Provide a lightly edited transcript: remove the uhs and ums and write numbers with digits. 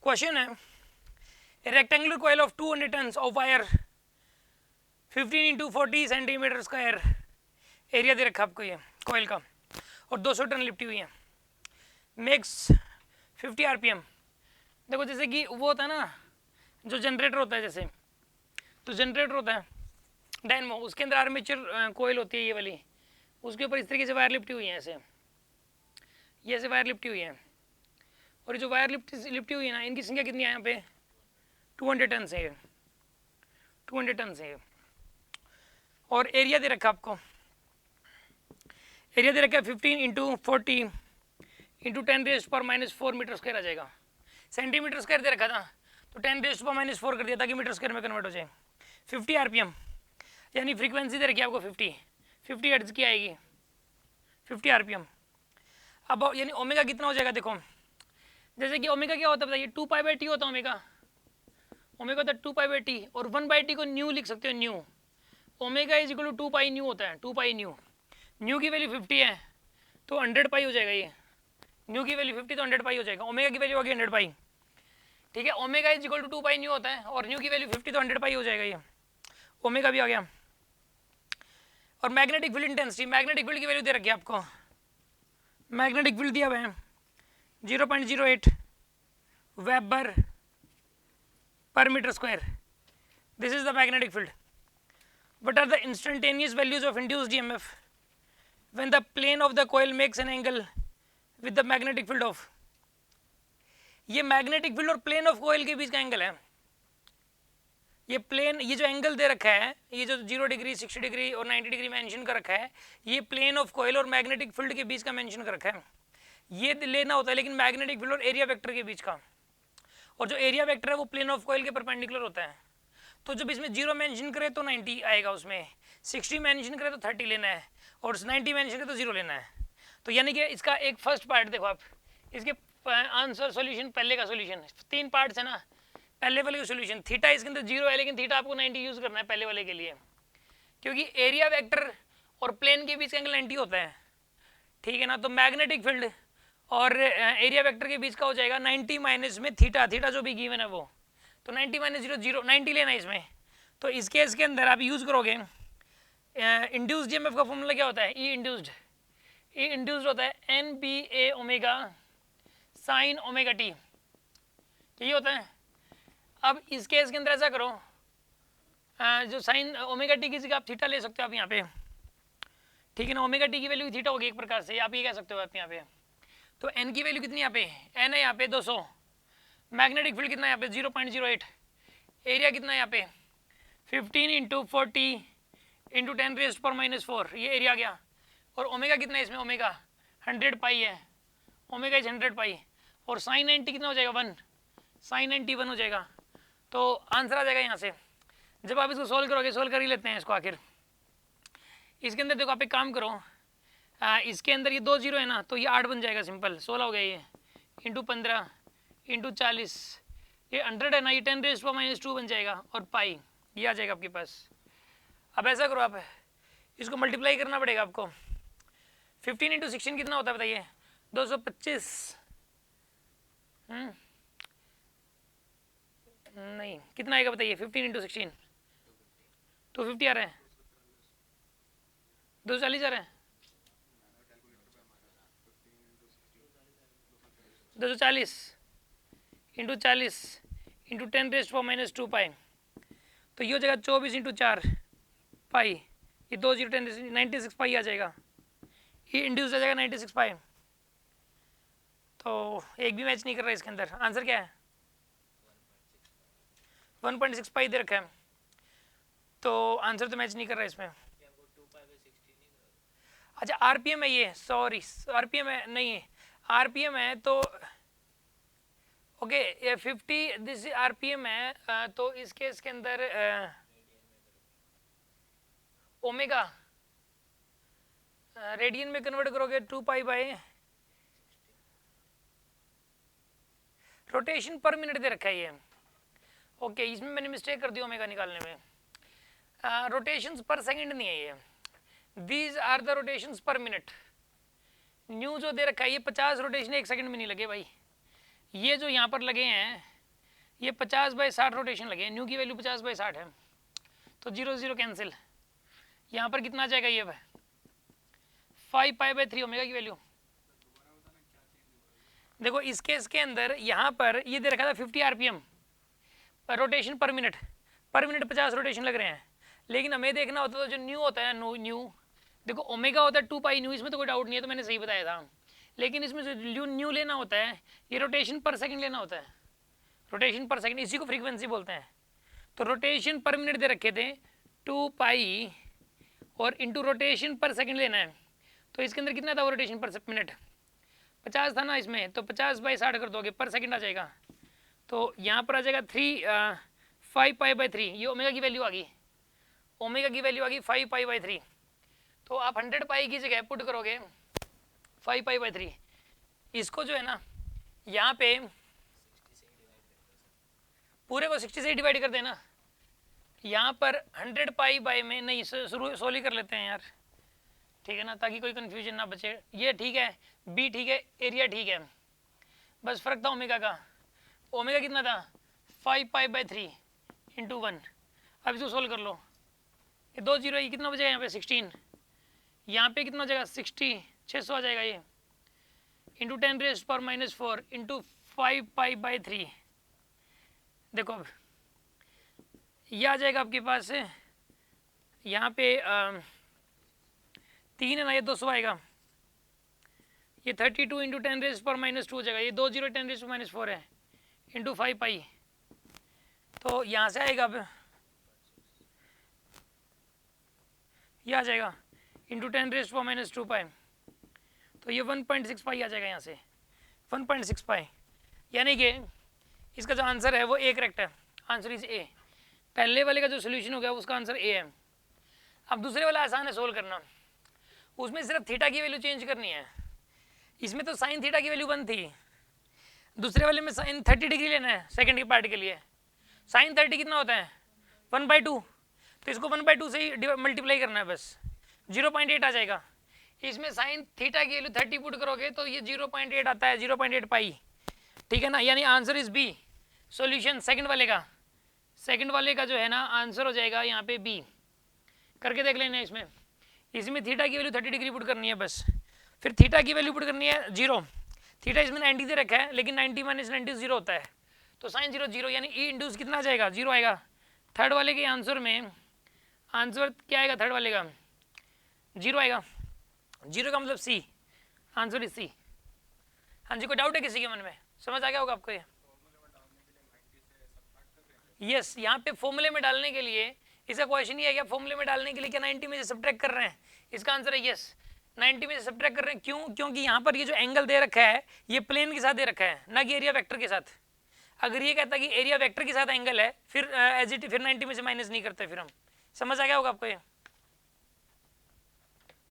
Question है a rectangular coil of 200 tons of wire 15 into 40 centimetre square area दे रखा आपको ये कोयल का और 200 टन लिपटी हुई है, मेक्स 50 आरपीएम। देखो जैसे कि वो होता है ना जो जनरेटर होता है, जैसे तो जनरेटर होता है डायनमो, उसके अंदर आर्मेचर कोयल होती है ये वाली, उसके ऊपर इस तरीके से वायर लिपटी हुई है, ऐसे ये ऐसे वायर लिपटी हुई है। और ये जो वायर लिपटी हुई है ना, इनकी संख्या कितनी है यहाँ पे 200 टन से, 200 टन से। और एरिया दे रखा आपको, एरिया दे रखा है 15 इंटू 40 इंटू 10⁻⁻⁴ मीटर स्क्वायर आ जाएगा। सेंटीमीटर स्क्वायर दे रखा था तो 10⁻⁻⁴ कर दिया ताकि मीटर स्क्वायर में कन्वर्ट हो जाए। 50 आरपीएम यानी फ्रीक्वेंसी दे रखी है आपको 50 हर्ट्ज की आएगी 50 आरपीएम। अब यानी ओमेगा कितना हो जाएगा, देखो जैसे कि ओमेगा क्या होता है बताइए, 2π/t होता है ओमेगा, ओमेगा होता है 2π/t और 1/t को न्यू लिख सकते हो, nu omega is equal to 2π nu होता है, 2π न्यू। न्यू की वैल्यू 50 है तो 100π हो जाएगा, ये न्यू की वैल्यू 50 तो 100π हो जाएगा। ओमेगा की वैल्यू होगी 100π, ठीक है। Omega is equal to 2π nu होता है और न्यू की वैल्यू 50 तो 100π हो जाएगा, ये ओमेगा भी आ गया। और magnetic field intensity, magnetic field की वैल्यू दे रखी है आपको, मैग्नेटिक फील्ड दिया हुआ है 0.08 वेबर पर metre square, this is the magnetic field. What are the instantaneous values of induced EMF when the plane of the coil makes an angle with the magnetic field of, ये magnetic field और plane of coil के बीच का angle है। ये plane, ये जो angle दे रखा है, ये जो 0 डिग्री 60 डिग्री और 90 डिग्री मेंशन कर रखा है, ये प्लेन ऑफ कोयल और मैग्नेटिक फील्ड के बीच का मेंशन कर रखा है। ये लेना होता है लेकिन मैग्नेटिक फील्ड और एरिया वेक्टर के बीच का, और जो एरिया वेक्टर है वो प्लेन ऑफ कोयल के परपेंडिकुलर होता है। तो जब इसमें 0 मेंशन करे तो 90 आएगा, उसमें 60 मेंशन करे तो 30 लेना है और 90 मेंशन करे तो 0 लेना है। तो यानी कि इसका एक फर्स्ट पार्ट देखो आप, इसके आंसर सॉल्यूशन, पहले का सॉल्यूशन 3 पार्ट्स है ना, पहले वाले का सॉल्यूशन थीटा इसके अंदर 0 है लेकिन थीटा आपको 90 यूज करना है पहले वाले के लिए, क्योंकि एरिया वेक्टर और प्लेन के बीच का एंगल 90 होता है, ठीक है ना। तो मैग्नेटिक फील्ड और एरिया वेक्टर के बीच का हो जाएगा 90 माइनस में थीटा, थीटा जो भी गिवन है वो, तो 90 माइनस 0 90 लेना है इसमें। तो इस केस के अंदर आप यूज करोगे इंड्यूस्ड ईएमएफ का फॉर्मूला क्या होता है, ई इंड्यूस्ड होता है NBA omega sine omega T, यही होता है। अब इस केस के अंदर ऐसा करो, जो साइन ओमेगा टी की जगह आप थीटा ले सकते हो आप यहाँ पे, ठीक है ना। ओमेगा टी की वैल्यू थीटा होगी एक प्रकार से, आप ये कह सकते हो आप यहाँ पे। तो एन की वैल्यू कितनी यहाँ पे, एन है यहाँ पे 200, मैग्नेटिक फील्ड कितना है यहाँ पे 0.08, एरिया कितना है यहाँ पे 15 इंटू 40 इंटू 10⁻⁻⁴, ये एरिया आ गया। और ओमेगा कितना है इसमें, ओमेगा 100π है, ओमेगा इज 100π, और साइन 90 कितना हो जाएगा 1, साइन 90 1 हो जाएगा। तो आंसर आ जाएगा यहाँ से। जब आप इसको सोल्व करोगे, सोल्व कर ही लेते हैं इसको आखिर। इसके अंदर देखो आप एक काम करो, इसके अंदर ये 2 0 है ना, तो ये 8 बन जाएगा, सिंपल 16 हो गया ये, इंटू 15 इंटू 40, ये 100 है ना, ये 10⁻⁻² बन जाएगा और पाई ये आ जाएगा आपके पास। अब ऐसा करो, आप इसको मल्टीप्लाई करना पड़ेगा आपको। 15 इंटू 16 कितना होता है बताइए, 225, नहीं कितना आएगा बताइए, 15 इंटू 16 250 आ रहा है, 240 आ रहा है, 240 इंटू 40 इंटू 10⁻⁻² पाई, तो ये हो जाएगा 24 इंटू 4 पाई, ये 2 0 10 96 पाई आ जाएगा, ये इंड्यूस आ जाएगा 96 पाई। तो एक भी मैच नहीं कर रहा है इसके अंदर। आंसर क्या है 1.6 पाई दे रखा है, तो आंसर तो मैच नहीं कर रहा है इसमें। अच्छा आरपीएम है ये, सॉरी आरपीएम है नहीं है, आरपीएम है तो ओके, ये 50 दिस आरपीएम है, तो इस केस के अंदर ओमेगा रेडियन में कन्वर्ट करोगे 2π/, रोटेशन पर मिनट दे रखा है ये, ओके इसमें मैंने मिस्टेक कर दी ओमेगा निकालने में, रोटेशंस पर सेकंड नहीं है ये, these are the rotations per minute. New जो दे रखा है ये 50 रोटेशन एक सेकंड में नहीं लगे भाई, ये जो यहाँ पर लगे हैं ये 50/60 रोटेशन लगे, न्यू की वैल्यू 50/60 है, तो 0 0 कैंसिल, यहाँ पर कितना आ जाएगा ये 5π/3 ओमेगा की वैल्यू। देखो इस केस के अंदर यहाँ पर ये दे रखा था 50 RPM रोटेशन पर मिनट 50 रोटेशन लग रहे हैं, लेकिन हमें देखना होता है जो न्यू होता है, न्यू देखो ओमेगा होता है 2π न्यू, इसमें तो कोई डाउट नहीं है, तो मैंने सही बताया था, लेकिन इसमें जो न्यू लेना होता है ये रोटेशन पर सेकंड लेना होता है, रोटेशन पर सेकंड, इसी को फ्रीक्वेंसी बोलते हैं। तो रोटेशन पर मिनट दे रखे थे 2π और इंटू रोटेशन पर सेकंड लेना है, तो इसके अंदर कितना था वो रोटेशन पर मिनट 50 था ना इसमें, तो 50/60 कर दोगे पर सेकंड आ जाएगा, तो यहाँ पर आ जाएगा 5π/3, ये ओमेगा की वैल्यू आ गई, ओमेगा की वैल्यू आ गई 5π/3, तो आप 100π की जगह पुट करोगे 5π/3, इसको जो है ना यहाँ पे पूरे को 60 से डिवाइड कर देना, यहाँ पर 100π में नहीं शुरू सोली कर लेते हैं यार, ठीक है ना, ताकि कोई कन्फ्यूजन ना बचे। ये ठीक है, बी ठीक है, एरिया ठीक है, बस फर्क था ओमेगा का, ओमेगा कितना था 5π/3 इंटू 1। अब इसको सोल्व कर लो, ये 2 0 ये कितना बचेगा यहाँ पे 16, यहाँ पे कितना हो जाएगा 60 600 आ जाएगा ये, इंटू 10⁻⁻⁴ इंटू 5π/3। देखो अब ये आ जाएगा आपके पास, यहाँ पे 3 है ना, ये 200 आएगा, ये 32 इंटू 10⁻² हो जाएगा, ये 2 0 10⁻⁴ है इंटू 5π, तो यहाँ से आएगा अब ये आ जाएगा इंटू 10⁻²π, तो ये 1.6π आ जाएगा यहाँ से 1.6π, यानी कि इसका जो आंसर है वो ए करेक्ट है, आंसर इज ए। पहले वाले का जो सोल्यूशन हो गया उसका आंसर ए है। अब दूसरे वाला आसान है सोल्व करना, उसमें सिर्फ थीटा की वैल्यू चेंज करनी है, इसमें तो साइन थीटा की वैल्यू 1 थी, दूसरे वाले में साइन 30 डिग्री लेना है सेकंड के पार्ट के लिए, साइन 30 कितना होता है 1/2, तो इसको 1/2 से ही मल्टीप्लाई करना है बस, 0.8 आ जाएगा। इसमें साइन थीटा की वैल्यू 30 पुट करोगे तो ये 0.8 आता है, 0.8π, ठीक है ना, यानी answer is B solution second वाले का जो है ना आंसर हो जाएगा यहाँ पे बी। करके देख लेना इसमें थीटा की वैल्यू 30 डिग्री पुट करनी है बस, फिर थीटा की वैल्यू पुट करनी है 0, थीटा इसमें 90 दे रखा है, लेकिन 90 - 90 0 होता है, तो साइन 0 0, यानी ई इंडूस कितना आ जाएगा 0 आएगा। थर्ड वाले के आंसर में आंसर क्या आएगा, थर्ड वाले का 0 आएगा, 0 का मतलब सी, आंसर इज सी। हाँ जी, कोई डाउट है किसी के मन में, समझ आ गया होगा आपको ये? यस, यहाँ पे फॉर्मूले में डालने के लिए इसका क्वेश्चन ये है क्या, फॉर्मूले में डालने के लिए क्या 90 में से सब्ट्रैक्ट कर रहे हैं, इसका आंसर है यस 90 में से सब्ट्रैक्ट कर रहे हैं। क्यों? क्योंकि यहाँ पर ये जो एंगल दे रखा है ये प्लेन के साथ दे रखा है, ना कि एरिया वेक्टर के साथ। अगर ये कहता है कि एरिया वेक्टर के साथ एंगल है फिर फिर 90 में से माइनस नहीं करते, फिर हम समझ आ गया होगा आपको ये।